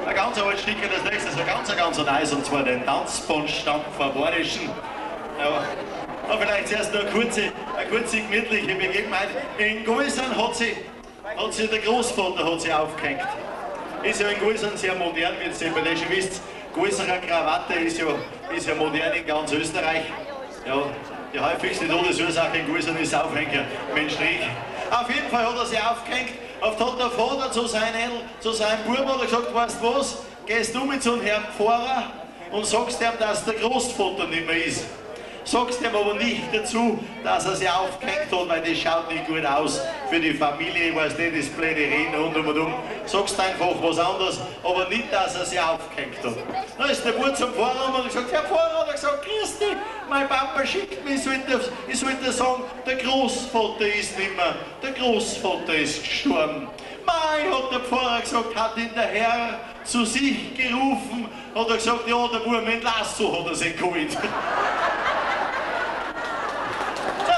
Ein ganz altes Stück, das nächste ist ein ganz nice, und zwar den Tanzbandstampfer Badischen. Ja, aber vielleicht zuerst noch eine kurze gemütliche Begebenheit. In Gäusern hat sie der Großvater aufgehängt. Ist ja in Gäusern sehr modern, wie ihr bei schon wisst. Gäuserer Krawatte ist ja modern in ganz Österreich. Ja, die häufigste Todesursache in Gäusern ist Aufhänger, Mensch Strich. Auf jeden Fall hat er sie aufgehängt. Oft hat der Vater zu seinem Buben gesagt, weißt du was, gehst du mit so einem Herrn Pfarrer und sagst ihm, dass der Großvater nicht mehr ist. Sagst ihm aber nicht dazu, dass er sie aufgehängt hat, weil das schaut nicht gut aus für die Familie, ich weiß nicht, das blöde Reden und sagst einfach was anderes, aber nicht, dass er sie aufgehängt hat. Dann ist der Bub zum Pfarrer und hat gesagt, Herr Pfarrer, hat er gesagt, grüß dich, mein Papa schickt mich, ich sollte sagen, der Großvater ist nicht mehr, der Großvater ist gestorben. Mei, hat der Pfarrer gesagt, hat ihn der Herr zu sich gerufen, hat er gesagt, ja, der Bub mit Lasso hat er sich geholt.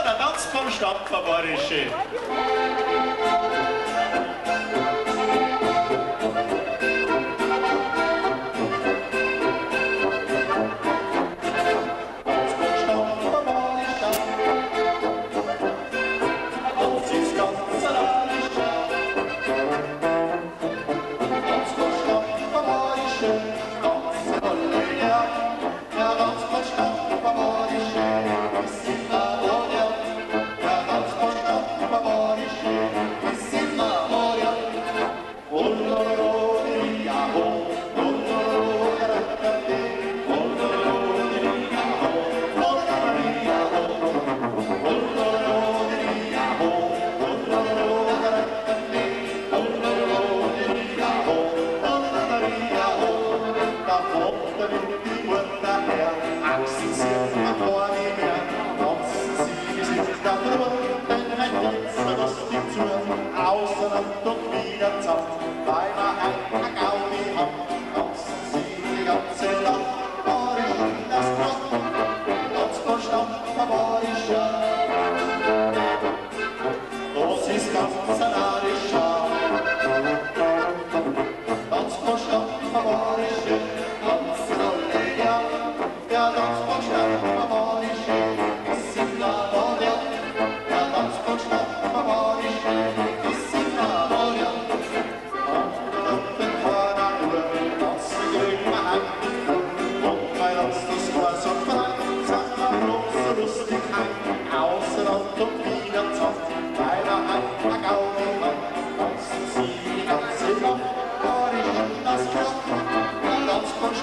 Der Tanz vom Stampfer war das schön.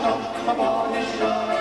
Stampfer war ich